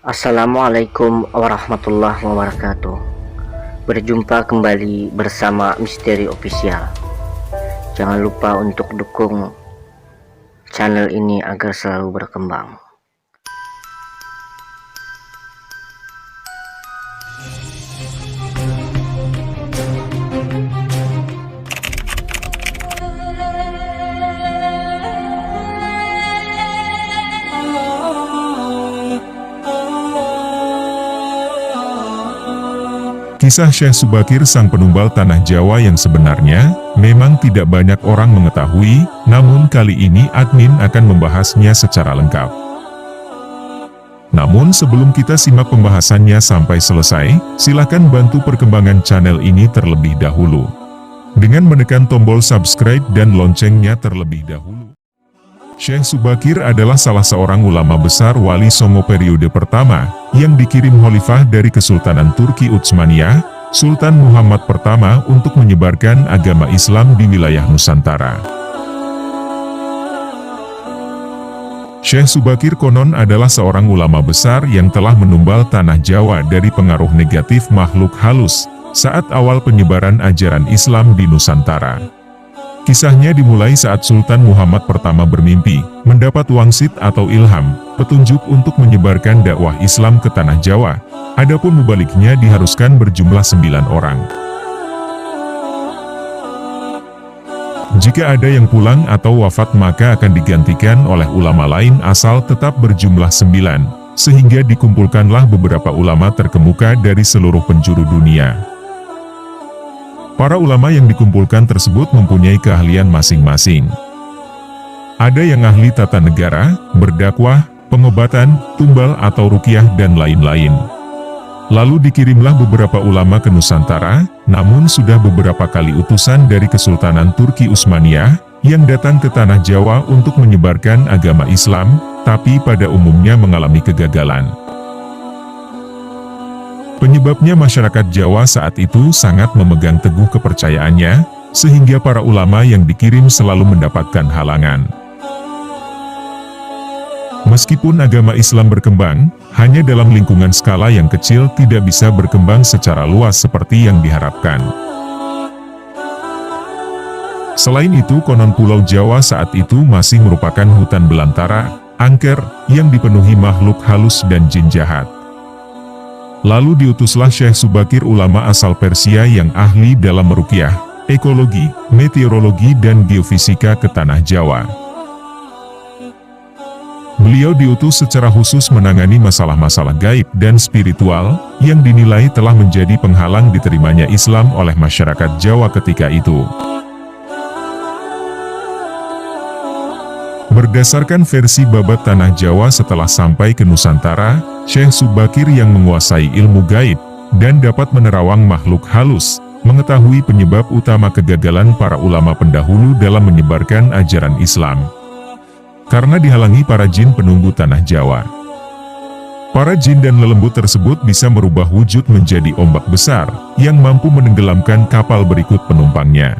Assalamualaikum warahmatullahi wabarakatuh. Berjumpa kembali bersama Misteri Official. Jangan lupa untuk dukung channel ini agar selalu berkembang. Kisah Syekh Subakir sang penumbal tanah Jawa yang sebenarnya memang tidak banyak orang mengetahui, namun kali ini admin akan membahasnya secara lengkap. Namun sebelum kita simak pembahasannya sampai selesai, silakan bantu perkembangan channel ini terlebih dahulu dengan menekan tombol subscribe dan loncengnya terlebih dahulu. Syekh Subakir adalah salah seorang ulama besar Wali Songo periode pertama, yang dikirim khalifah dari Kesultanan Turki Utsmaniyah, Sultan Muhammad pertama untuk menyebarkan agama Islam di wilayah Nusantara. Syekh Subakir konon adalah seorang ulama besar yang telah menumbal tanah Jawa dari pengaruh negatif makhluk halus, saat awal penyebaran ajaran Islam di Nusantara. Kisahnya dimulai saat Sultan Muhammad pertama bermimpi, mendapat wangsit atau ilham, petunjuk untuk menyebarkan dakwah Islam ke tanah Jawa. Adapun mubaliknya diharuskan berjumlah 9 orang. Jika ada yang pulang atau wafat maka akan digantikan oleh ulama lain asal tetap berjumlah 9, sehingga dikumpulkanlah beberapa ulama terkemuka dari seluruh penjuru dunia. Para ulama yang dikumpulkan tersebut mempunyai keahlian masing-masing. Ada yang ahli tata negara, berdakwah, pengobatan, tumbal atau ruqyah dan lain-lain. Lalu dikirimlah beberapa ulama ke Nusantara, namun sudah beberapa kali utusan dari Kesultanan Turki Utsmaniyah, yang datang ke tanah Jawa untuk menyebarkan agama Islam, tapi pada umumnya mengalami kegagalan. Penyebabnya masyarakat Jawa saat itu sangat memegang teguh kepercayaannya, sehingga para ulama yang dikirim selalu mendapatkan halangan. Meskipun agama Islam berkembang, hanya dalam lingkungan skala yang kecil tidak bisa berkembang secara luas seperti yang diharapkan. Selain itu konon Pulau Jawa saat itu masih merupakan hutan belantara, angker, yang dipenuhi makhluk halus dan jin jahat. Lalu diutuslah Syekh Subakir ulama asal Persia yang ahli dalam meruqyah, ekologi, meteorologi dan geofisika ke tanah Jawa. Beliau diutus secara khusus menangani masalah-masalah gaib dan spiritual, yang dinilai telah menjadi penghalang diterimanya Islam oleh masyarakat Jawa ketika itu. Berdasarkan versi babat tanah Jawa setelah sampai ke Nusantara, Syekh Subakir yang menguasai ilmu gaib, dan dapat menerawang makhluk halus, mengetahui penyebab utama kegagalan para ulama pendahulu dalam menyebarkan ajaran Islam. Karena dihalangi para jin penunggu tanah Jawa. Para jin dan lelembut tersebut bisa merubah wujud menjadi ombak besar, yang mampu menenggelamkan kapal berikut penumpangnya.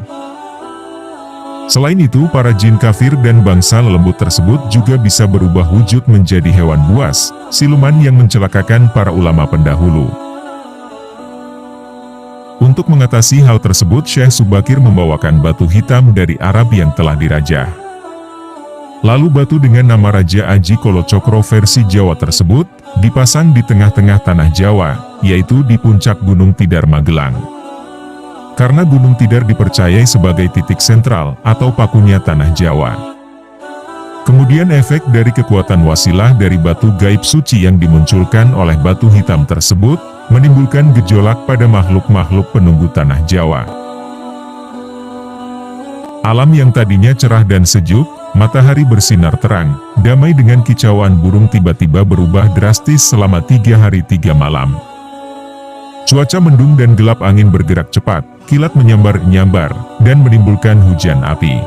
Selain itu, para jin kafir dan bangsa lelembut tersebut juga bisa berubah wujud menjadi hewan buas, siluman yang mencelakakan para ulama pendahulu. Untuk mengatasi hal tersebut, Syekh Subakir membawakan batu hitam dari Arab yang telah dirajah. Lalu batu dengan nama Raja Aji Kolocokro versi Jawa tersebut, dipasang di tengah-tengah tanah Jawa, yaitu di puncak Gunung Tidar Magelang. Karena Gunung Tidar dipercayai sebagai titik sentral atau pakunya tanah Jawa. Kemudian efek dari kekuatan wasilah dari batu gaib suci yang dimunculkan oleh batu hitam tersebut, menimbulkan gejolak pada makhluk-makhluk penunggu tanah Jawa. Alam yang tadinya cerah dan sejuk, matahari bersinar terang, damai dengan kicauan burung tiba-tiba berubah drastis selama 3 hari 3 malam. Cuaca mendung dan gelap, angin bergerak cepat, kilat menyambar-nyambar, dan menimbulkan hujan api.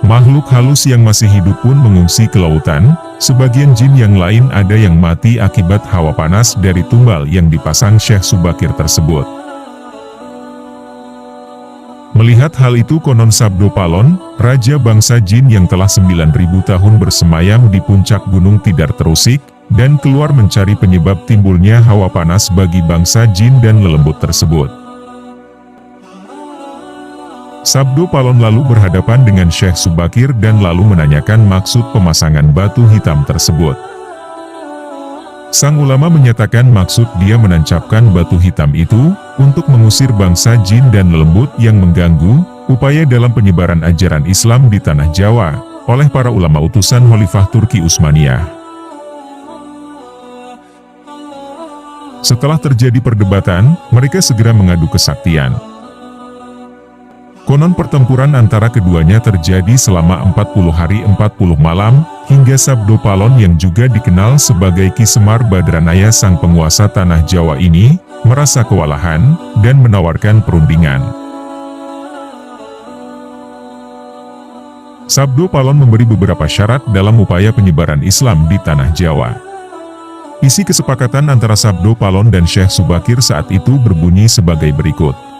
Makhluk halus yang masih hidup pun mengungsi ke lautan, sebagian jin yang lain ada yang mati akibat hawa panas dari tumbal yang dipasang Syekh Subakir tersebut. Melihat hal itu konon Sabdo Palon, raja bangsa jin yang telah 9.000 tahun bersemayam di puncak Gunung Tidar Terusik, dan keluar mencari penyebab timbulnya hawa panas bagi bangsa jin dan lelembut tersebut. Sabdo Palon lalu berhadapan dengan Syekh Subakir dan lalu menanyakan maksud pemasangan batu hitam tersebut. Sang ulama menyatakan maksud dia menancapkan batu hitam itu untuk mengusir bangsa jin dan lelembut yang mengganggu upaya dalam penyebaran ajaran Islam di tanah Jawa oleh para ulama utusan Khalifah Turki Utsmaniyah. Setelah terjadi perdebatan, mereka segera mengadu kesaktian. Konon pertempuran antara keduanya terjadi selama 40 hari 40 malam, hingga Sabdo Palon yang juga dikenal sebagai Ki Semar Badranaya sang penguasa tanah Jawa ini, merasa kewalahan, dan menawarkan perundingan. Sabdo Palon memberi beberapa syarat dalam upaya penyebaran Islam di tanah Jawa. Isi kesepakatan antara Sabdo Palon dan Syekh Subakir saat itu berbunyi sebagai berikut.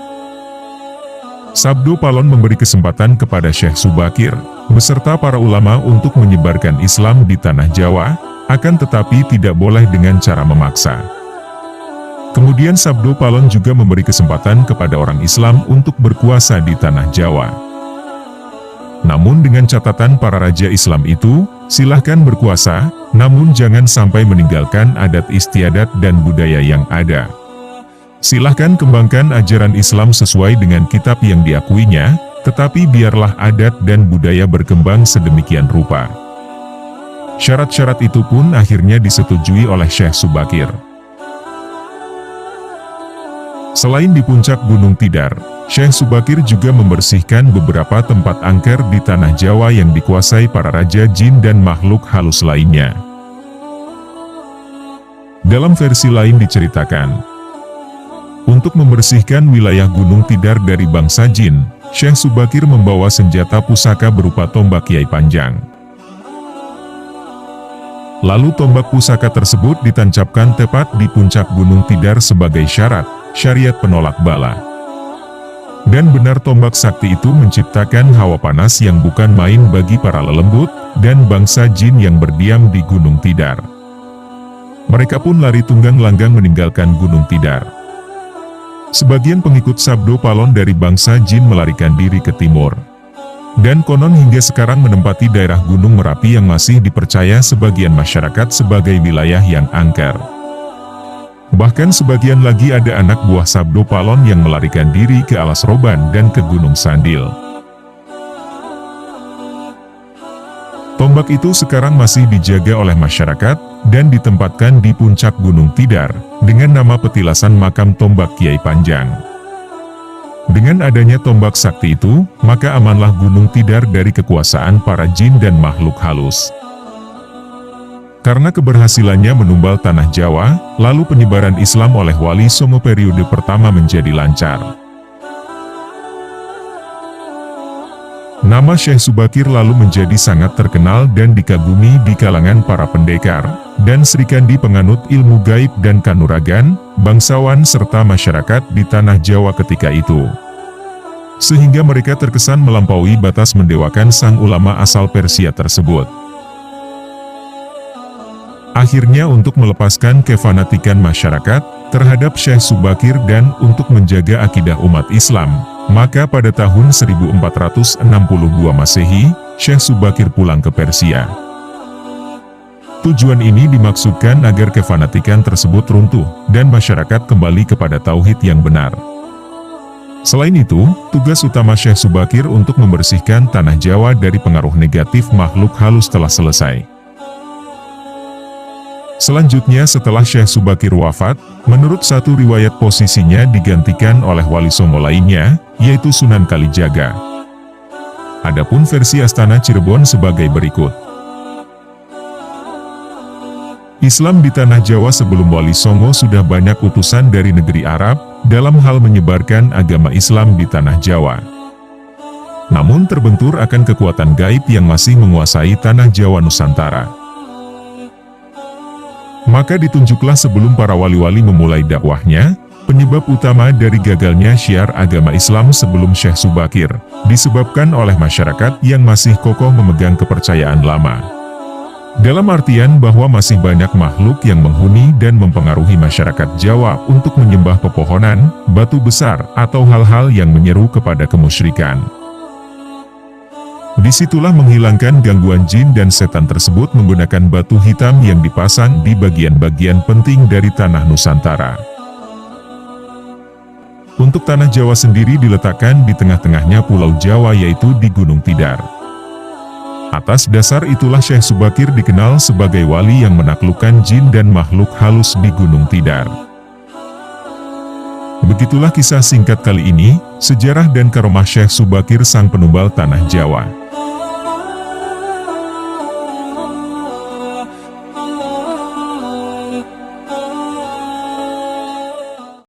Sabdo Palon memberi kesempatan kepada Syekh Subakir, beserta para ulama untuk menyebarkan Islam di tanah Jawa, akan tetapi tidak boleh dengan cara memaksa. Kemudian Sabdo Palon juga memberi kesempatan kepada orang Islam untuk berkuasa di tanah Jawa. Namun dengan catatan para raja Islam itu, silahkan berkuasa, namun jangan sampai meninggalkan adat istiadat dan budaya yang ada. Silahkan kembangkan ajaran Islam sesuai dengan kitab yang diakuinya, tetapi biarlah adat dan budaya berkembang sedemikian rupa. Syarat-syarat itu pun akhirnya disetujui oleh Syekh Subakir. Selain di puncak Gunung Tidar, Syekh Subakir juga membersihkan beberapa tempat angker di tanah Jawa yang dikuasai para raja jin dan makhluk halus lainnya. Dalam versi lain diceritakan, untuk membersihkan wilayah Gunung Tidar dari bangsa jin, Syekh Subakir membawa senjata pusaka berupa tombak Kiai Panjang. Lalu tombak pusaka tersebut ditancapkan tepat di puncak Gunung Tidar sebagai syarat, syariat penolak bala. Dan benar tombak sakti itu menciptakan hawa panas yang bukan main bagi para lelembut dan bangsa jin yang berdiam di Gunung Tidar. Mereka pun lari tunggang langgang meninggalkan Gunung Tidar. Sebagian pengikut Sabdo Palon dari bangsa jin melarikan diri ke timur. Dan konon hingga sekarang menempati daerah Gunung Merapi yang masih dipercaya sebagian masyarakat sebagai wilayah yang angker. Bahkan sebagian lagi ada anak buah Sabdo Palon yang melarikan diri ke Alas Roban dan ke Gunung Sandil. Tombak itu sekarang masih dijaga oleh masyarakat dan ditempatkan di puncak Gunung Tidar dengan nama petilasan makam tombak Kiai Panjang. Dengan adanya tombak sakti itu, maka amanlah Gunung Tidar dari kekuasaan para jin dan makhluk halus. Karena keberhasilannya menumbal tanah Jawa, lalu penyebaran Islam oleh Wali Songo periode pertama menjadi lancar. Nama Syekh Subakir lalu menjadi sangat terkenal dan dikagumi di kalangan para pendekar, dan Sri Kandi penganut ilmu gaib dan kanuragan, bangsawan serta masyarakat di tanah Jawa ketika itu. Sehingga mereka terkesan melampaui batas mendewakan sang ulama asal Persia tersebut. Akhirnya untuk melepaskan kefanatikan masyarakat terhadap Syekh Subakir dan untuk menjaga akidah umat Islam, maka pada tahun 1462 Masehi, Syekh Subakir pulang ke Persia. Tujuan ini dimaksudkan agar kefanatikan tersebut runtuh, dan masyarakat kembali kepada tauhid yang benar. Selain itu, tugas utama Syekh Subakir untuk membersihkan tanah Jawa dari pengaruh negatif makhluk halus telah selesai. Selanjutnya setelah Syekh Subakir wafat, menurut satu riwayat posisinya digantikan oleh Wali Songo lainnya, yaitu Sunan Kalijaga. Adapun versi Astana Cirebon sebagai berikut. Islam di tanah Jawa sebelum Wali Songo sudah banyak utusan dari negeri Arab, dalam hal menyebarkan agama Islam di tanah Jawa. Namun terbentur akan kekuatan gaib yang masih menguasai tanah Jawa Nusantara. Maka ditunjuklah sebelum para wali-wali memulai dakwahnya, penyebab utama dari gagalnya syiar agama Islam sebelum Syekh Subakir, disebabkan oleh masyarakat yang masih kokoh memegang kepercayaan lama. Dalam artian bahwa masih banyak makhluk yang menghuni dan mempengaruhi masyarakat Jawa untuk menyembah pepohonan, batu besar, atau hal-hal yang menyeru kepada kemusyrikan. Disitulah menghilangkan gangguan jin dan setan tersebut menggunakan batu hitam yang dipasang di bagian-bagian penting dari tanah Nusantara. Untuk tanah Jawa sendiri diletakkan di tengah-tengahnya Pulau Jawa, yaitu di Gunung Tidar. Atas dasar itulah Syekh Subakir dikenal sebagai wali yang menaklukkan jin dan makhluk halus di Gunung Tidar. Begitulah kisah singkat kali ini, sejarah dan karomah Syekh Subakir sang penumbal tanah Jawa.